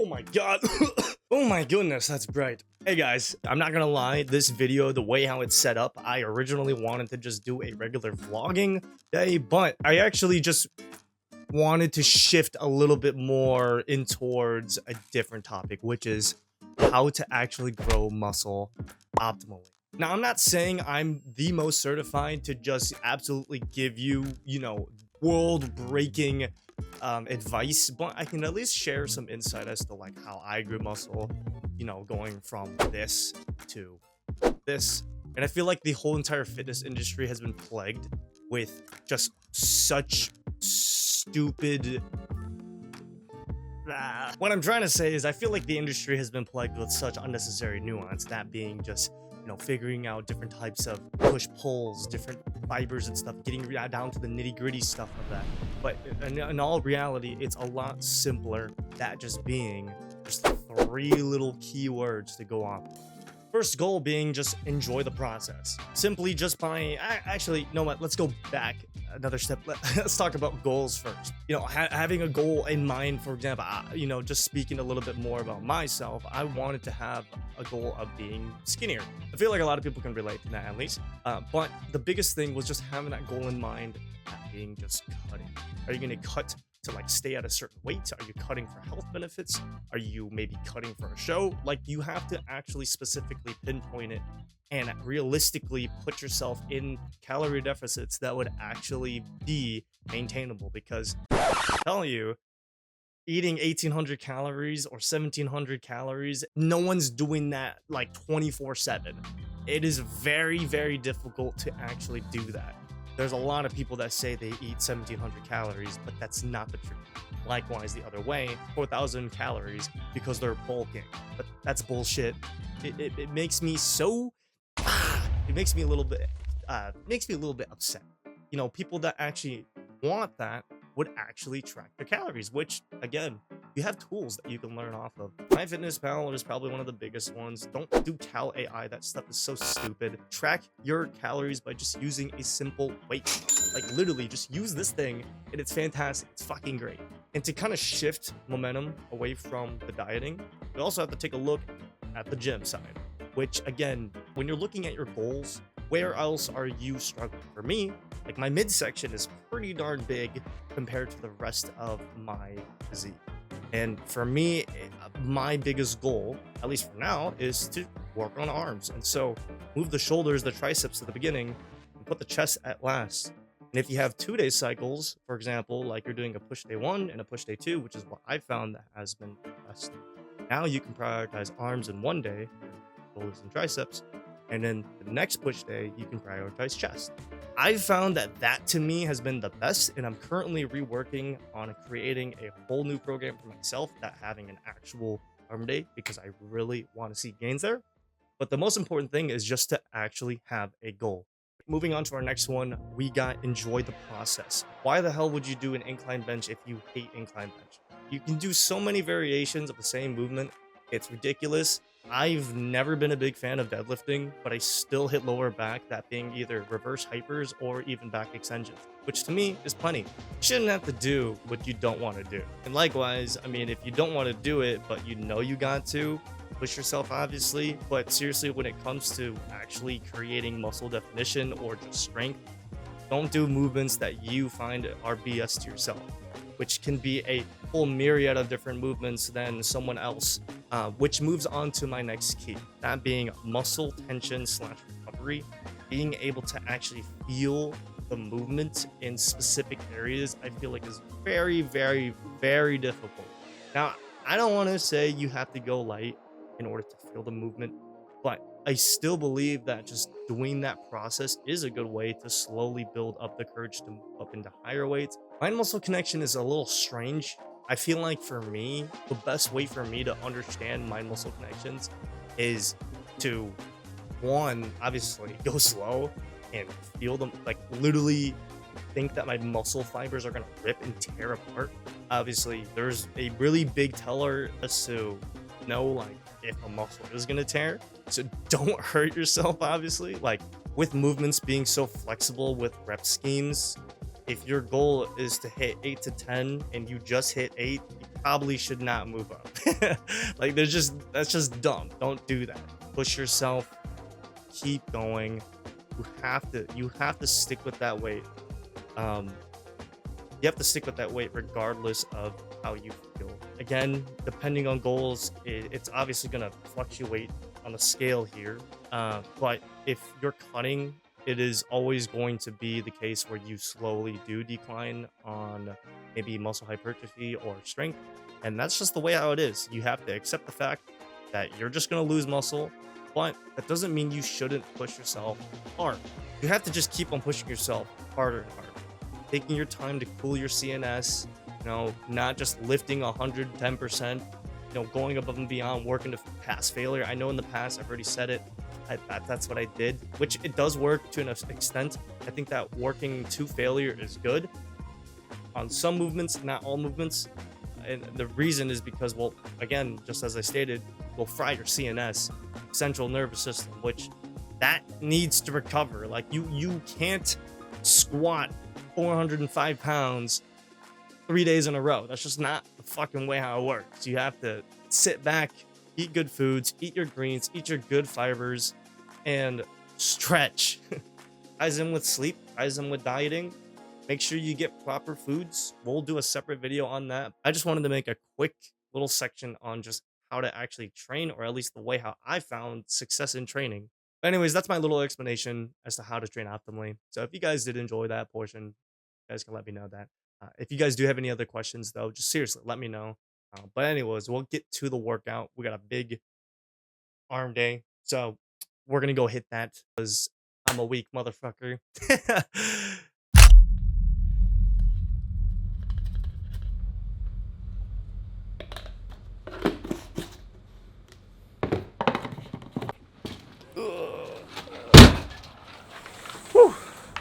Oh my god. Oh my goodness, that's bright. Hey guys, I'm not gonna lie, this video, the way how it's set up, I originally wanted to just do a regular vlogging day, but I actually just wanted to shift a little bit more in towards a different topic, which is how to actually grow muscle optimally. Now, I'm not saying I'm the most certified to just absolutely give you, world-breaking advice, but I can at least share some insight as to like how I grew muscle, going from this to this. And I feel like the whole entire fitness industry has been plagued with just such stupid. What I'm trying to say is I feel like the industry has been plagued with such unnecessary nuance, that being just figuring out different types of push pulls, different fibers and stuff, getting down to the nitty gritty stuff of that. But in all reality, it's a lot simpler, that just being just 3 little keywords to go on. First goal being just enjoy the process. Simply just by, actually, you know what, let's go back another step. Let's talk about goals first. Having a goal in mind, for example, just speaking a little bit more about myself, I wanted to have a goal of being skinnier. I feel like a lot of people can relate to that at least. But the biggest thing was just having that goal in mind, that being just cutting. Are you gonna cut to like stay at a certain weight? Are you cutting for health benefits? Are you maybe cutting for a show? Like, you have to actually specifically pinpoint it and realistically put yourself in calorie deficits that would actually be maintainable, because I tell you, eating 1800 calories or 1700 calories, no one's doing that like 24/7. It is very, very difficult to actually do that. There's a lot of people that say they eat 1700 calories, but that's not the truth. Likewise, the other way, 4000 calories because they're bulking. But that's bullshit. It makes me so... It makes me a little bit upset. People that actually want that would actually track their calories, which, again, you have tools that you can learn off of. MyFitnessPal is probably one of the biggest ones. Don't do Cal AI. That stuff is so stupid. Track your calories by just using a simple weight. Like, literally, just use this thing, and it's fantastic. It's fucking great. And to kind of shift momentum away from the dieting, we also have to take a look at the gym side, which, again, when you're looking at your goals, where else are you struggling? For me, like, my midsection is pretty darn big compared to the rest of my physique. And for me, my biggest goal, at least for now, is to work on arms. And so move the shoulders, the triceps at the beginning, and put the chest at last. And if you have 2-day cycles, for example, like you're doing a push day 1 and a push day 2, which is what I found that has been the best. Now you can prioritize arms in 1 day, shoulders and triceps, and then the next push day, you can prioritize chest. I've found that to me has been the best, and I'm currently reworking on creating a whole new program for myself, that having an actual arm day, because I really want to see gains there. But the most important thing is just to actually have a goal. Moving on to our next one, we got enjoy the process. Why the hell would you do an incline bench if you hate incline bench? You can do so many variations of the same movement. It's ridiculous. I've never been a big fan of deadlifting, but I still hit lower back, that being either reverse hypers or even back extensions, which to me is plenty. You shouldn't have to do what you don't want to do. And likewise, I mean, if you don't want to do it, but you got to, push yourself, obviously. But seriously, when it comes to actually creating muscle definition or just strength, don't do movements that you find are BS to yourself, which can be a whole myriad of different movements than someone else, which moves on to my next key, that being muscle tension / recovery. Being able to actually feel the movement in specific areas, I feel like, is very, very, very difficult. Now, I don't want to say you have to go light in order to feel the movement, but I still believe that just doing that process is a good way to slowly build up the courage to move up into higher weights. Mind muscle connection is a little strange. I feel like for me, the best way for me to understand mind muscle connections is to, one, obviously go slow and feel them, like literally think that my muscle fibers are gonna rip and tear apart. Obviously, there's a really big teller as to know like if a muscle is gonna tear, so don't hurt yourself. Obviously, like with movements being so flexible with rep schemes, if your goal is to hit 8 to 10 and you just hit 8, you probably should not move up. Like that's just dumb. Don't do that. Push yourself. Keep going. You have to stick with that weight. You have to stick with that weight regardless of how you feel. Again, depending on goals, it's obviously going to fluctuate on the scale here. But if you're cutting, it is always going to be the case where you slowly do decline on maybe muscle hypertrophy or strength. And that's just the way how it is. You have to accept the fact that you're just going to lose muscle, but that doesn't mean you shouldn't push yourself hard. You have to just keep on pushing yourself harder and harder. Taking your time to cool your CNS, not just lifting 110%, going above and beyond, working to pass failure. I know in the past, I've already said it, that's what I did, which it does work to an extent. I think that working to failure is good on some movements, not all movements. And the reason is because, well, again, just as I stated, will fry your CNS, central nervous system, which that needs to recover. Like you can't squat 405 pounds 3 days in a row. That's just not the fucking way how it works. You have to sit back, eat good foods, eat your greens, eat your good fibers, and stretch. Ties in with sleep, ties in with dieting. Make sure you get proper foods. We'll do a separate video on that. I just wanted to make a quick little section on just how to actually train, or at least the way how I found success in training. But anyways, that's my little explanation as to how to train optimally. So if you guys did enjoy that portion, you guys can let me know that. If you guys do have any other questions, though, just seriously, let me know. But anyways, we'll get to the workout. We got a big arm day. So we're going to go hit that because I'm a weak motherfucker.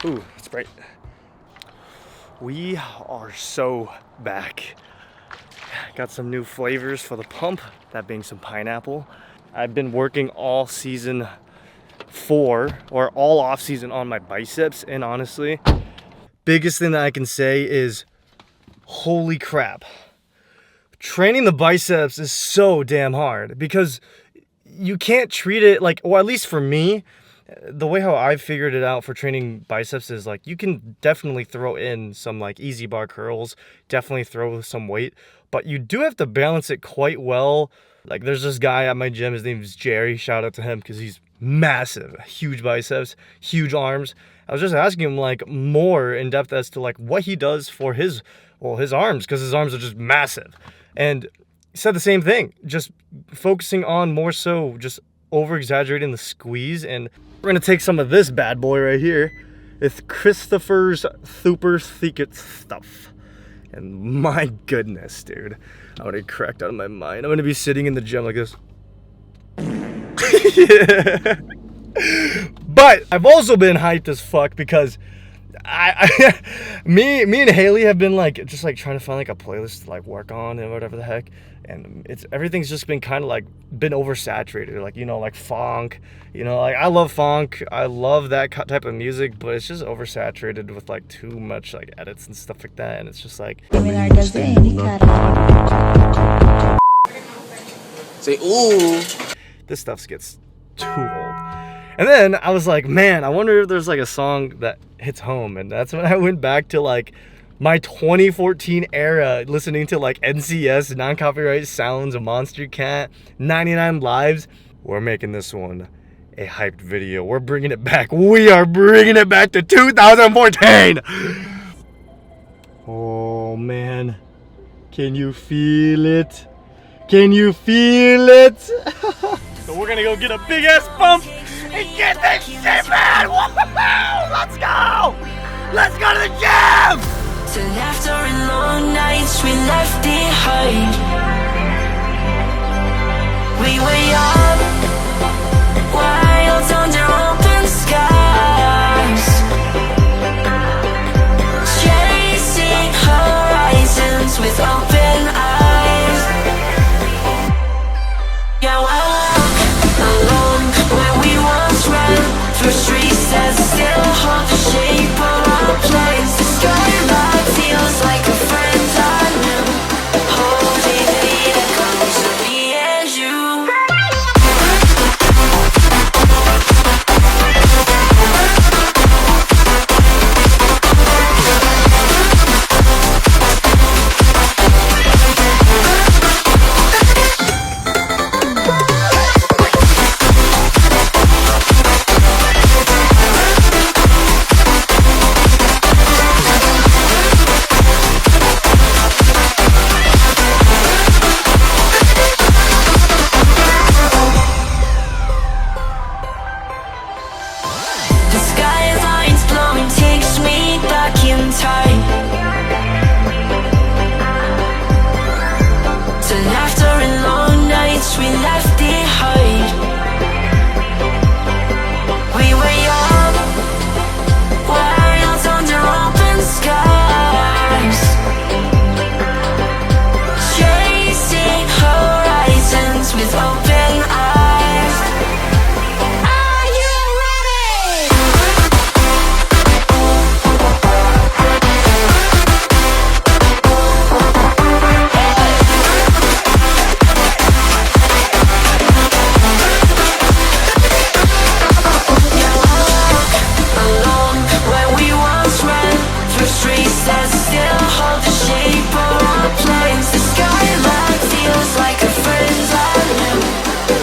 Ooh, it's bright. We are so back. Got some new flavors for the pump, that being some pineapple. I've been working all season 4 or all off season on my biceps, and honestly, biggest thing that I can say is holy crap. Training the biceps is so damn hard because you can't treat it like, or at least for me, the way how I figured it out for training biceps is like you can definitely throw in some like easy bar curls, definitely throw some weight, but you do have to balance it quite well. Like there's this guy at my gym, his name is Jerry, shout out to him because he's massive, huge biceps, huge arms. I was just asking him like more in depth as to like what he does for his arms, because his arms are just massive. And he said the same thing, just focusing on more so just over exaggerating the squeeze. And we're gonna take some of this bad boy right here. It's Christopher's Super Secret Stuff. And my goodness, dude, I'm gonna cracked out of my mind. I'm gonna be sitting in the gym like this. Yeah. But I've also been hyped as fuck because me and Haley have been like just like trying to find like a playlist to like work on and whatever the heck, and everything's just been kind of like been oversaturated, like like funk, like I love funk, I love that type of music, but it's just oversaturated with like too much like edits and stuff like that, and it's just like say ooh, this stuff gets too old. And then I was like, man, I wonder if there's like a song that hits home. And that's when I went back to like my 2014 era, listening to like NCS, non-copyright sounds, Monster Cat, 99 Lives. We're making this one a hyped video. We're bringing it back. We are bringing it back to 2014. Oh man, can you feel it? Can you feel it? So we're gonna go get a big ass pump and get this shit, man! Woo-hoo-hoo! Let's go! Let's go to the gym! Till after and long nights we left behind, we were young, wild under open skies, chasing horizons with open eyes. Yeah, I walk along where we once ran, through streets that still hold the shape of our plans. The skyline feels like a friend I knew, holding the echoes of shape of our place. The skyline feels like a friend I knew,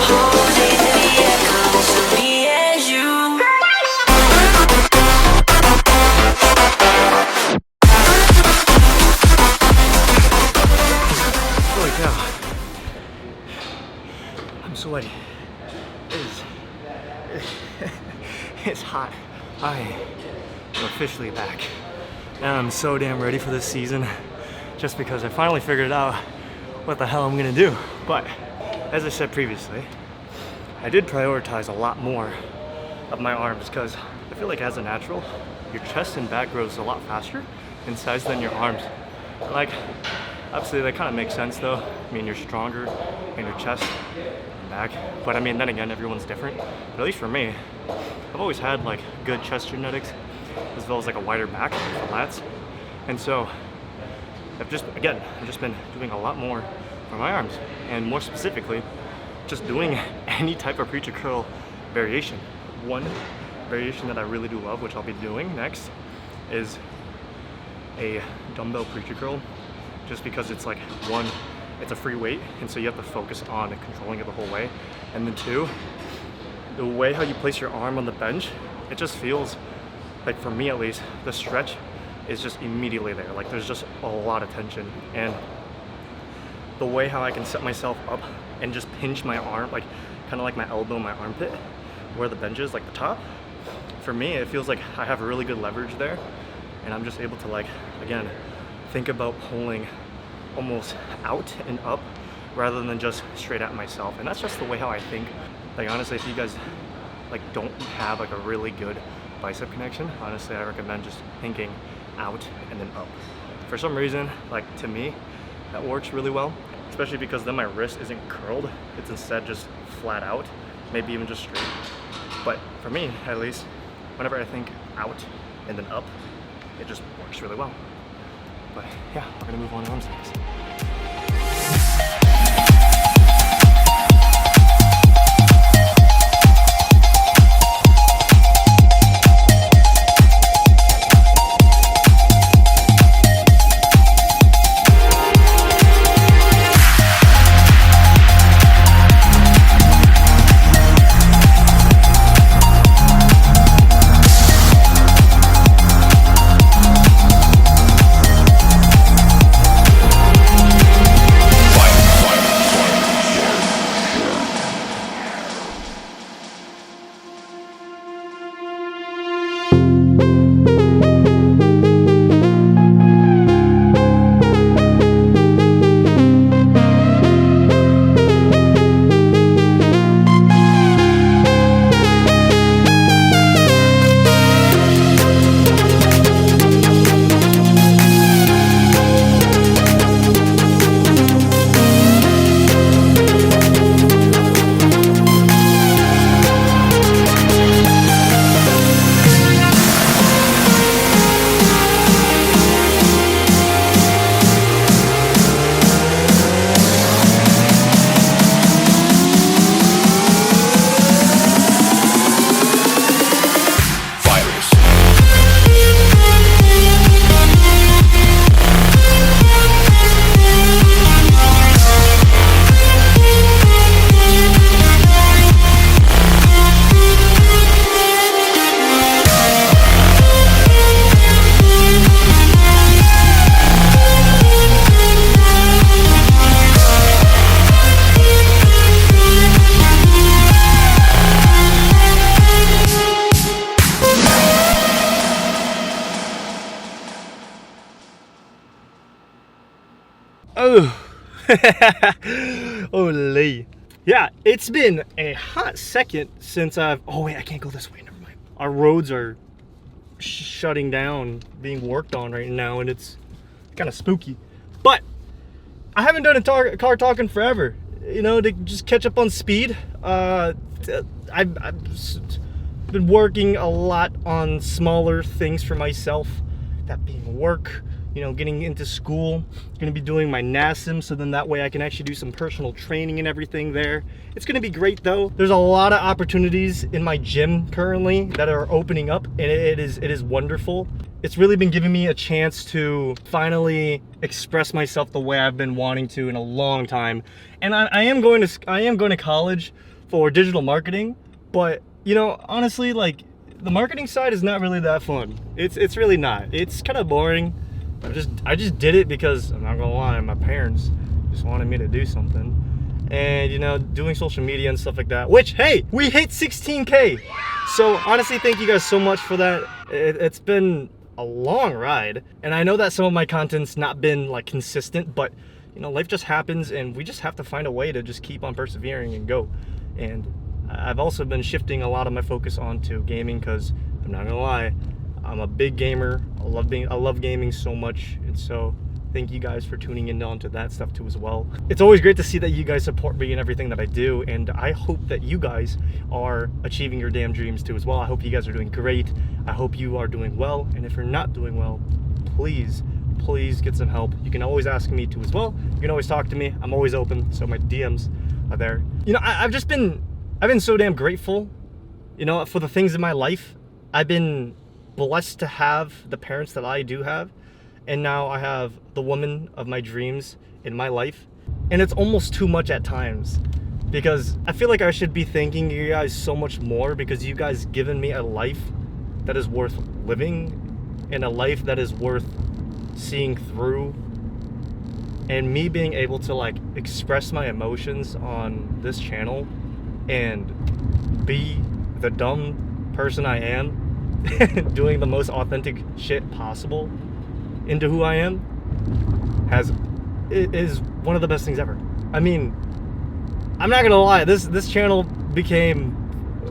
holding the echoes of me and you. Holy cow. I'm sweaty. It's hot. I am officially back. And I'm so damn ready for this season just because I finally figured out what the hell I'm gonna do. But as I said previously, I did prioritize a lot more of my arms because I feel like as a natural, your chest and back grows a lot faster in size than your arms. Like, obviously that kind of makes sense though. I mean, you're stronger in your chest and back. But I mean, then again, everyone's different. But at least for me, I've always had like good chest genetics as well as like a wider back for lats. And so I've just been doing a lot more for my arms, and more specifically, just doing any type of preacher curl variation. One variation that I really do love, which I'll be doing next, is a dumbbell preacher curl, just because it's like, one, it's a free weight, and so you have to focus on controlling it the whole way. And then two, the way how you place your arm on the bench, it just feels like, for me at least, the stretch is just immediately there. Like, there's just a lot of tension, and the way how I can set myself up and just pinch my arm, like kind of like my elbow, my armpit, where the bench is, like the top, for me it feels like I have really good leverage there, and I'm just able to, like, again, think about pulling almost out and up rather than just straight at myself. And that's just the way how I think. Like, honestly, if you guys like don't have like a really good bicep connection, honestly I recommend just thinking out and then up. For some reason, like, to me that works really well, especially because then my wrist isn't curled, it's instead just flat out, maybe even just straight. But for me at least, whenever I think out and then up, it just works really well. But yeah, we're gonna move on to arms next. Oh, holy. Yeah, it's been a hot second since I've, oh wait, I can't go this way, never mind. Our roads are shutting down, being worked on right now, and it's kind of spooky. But I haven't done a car talking forever, you know, to just catch up on speed. I've been working a lot on smaller things for myself, that being work, you know, getting into school. Gonna be doing my NASM, so then that way I can actually do some personal training and everything there. It's gonna be great though. There's a lot of opportunities in my gym currently that are opening up, and it is wonderful. it's really been giving me a chance to finally express myself the way I've been wanting to in a long time. And I am going to college for digital marketing, but you know, honestly, like the marketing side is not really that fun. It's really not. It's kind of boring. I just did it because I'm not gonna lie, my parents just wanted me to do something. And you know, doing social media and stuff like that, which, hey, we hit 16K. So honestly, thank you guys so much for that. It's been a long ride, and I know that some of my content's not been like consistent, but you know, life just happens and we just have to find a way to just keep on persevering and go. And I've also been shifting a lot of my focus onto gaming, because I'm not gonna lie, I'm a big gamer. I love gaming so much, and so thank you guys for tuning in onto that stuff too as well. It's always great to see that you guys support me in everything that I do, and I hope that you guys are achieving your damn dreams too as well. I hope you guys are doing great. I hope you are doing well, and if you're not doing well, please get some help. You can always ask me too as well. You can always talk to me. I'm always open, so my DMs are there. You know, I've been so damn grateful, you know, for the things in my life. I've been blessed to have the parents that I do have. And now I have the woman of my dreams in my life. And it's almost too much at times, because I feel like I should be thanking you guys so much more, because you guys given me a life that is worth living, and a life that is worth seeing through. And me being able to like express my emotions on this channel and be the dumb person I am, doing the most authentic shit possible into who I am, is one of the best things ever. I mean, I'm not gonna lie, this channel became,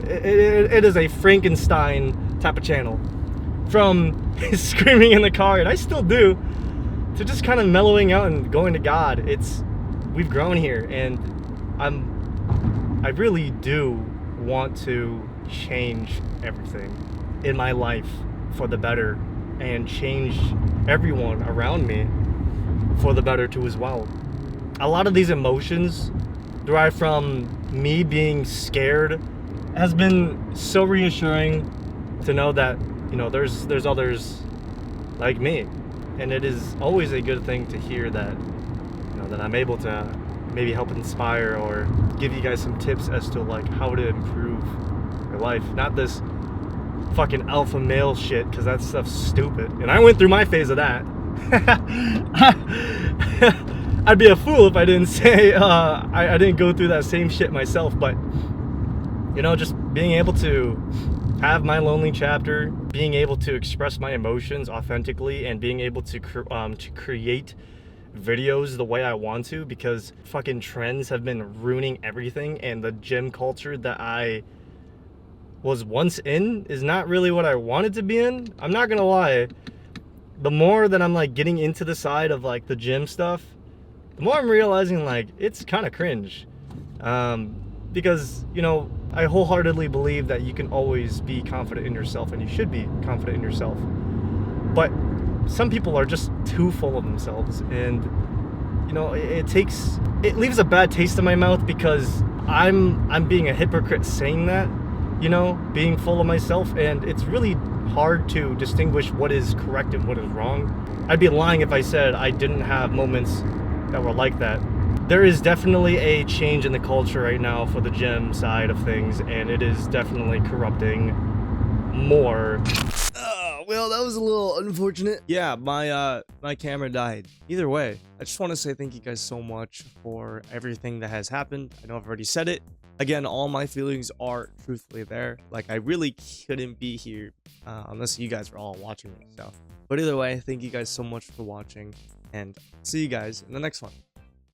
it is a Frankenstein type of channel. From screaming in the car, and I still do, to just kind of mellowing out and going to God. We've grown here, and I really do want to change everything in my life for the better, and change everyone around me for the better too as well. A lot of these emotions derived from me being scared has been so reassuring to know that, you know, there's others like me, and it is always a good thing to hear that, you know, that I'm able to maybe help inspire or give you guys some tips as to like how to improve your life. Not this fucking alpha male shit, because that stuff's stupid, and I went through my phase of that. I'd be a fool if I didn't say I didn't go through that same shit myself. But you know, just being able to have my lonely chapter, being able to express my emotions authentically, and being able to create videos the way I want to, because fucking trends have been ruining everything, and the gym culture that I was once in is not really what I wanted to be in. I'm not gonna lie, the more that I'm like getting into the side of like the gym stuff, the more I'm realizing like it's kind of cringe, because, you know, I wholeheartedly believe that you can always be confident in yourself, and you should be confident in yourself, but some people are just too full of themselves, and you know, it leaves a bad taste in my mouth, because I'm being a hypocrite saying that, you know, being full of myself, and it's really hard to distinguish what is correct and what is wrong. I'd be lying if I said I didn't have moments that were like that. There is definitely a change in the culture right now for the gym side of things, and it is definitely corrupting more. Well, that was a little unfortunate. Yeah, my camera died. Either way, I just want to say thank you guys so much for everything that has happened. I know I've already said it. Again, all my feelings are truthfully there. Like, I really couldn't be here unless you guys were all watching this stuff. But either way, thank you guys so much for watching, and see you guys in the next one.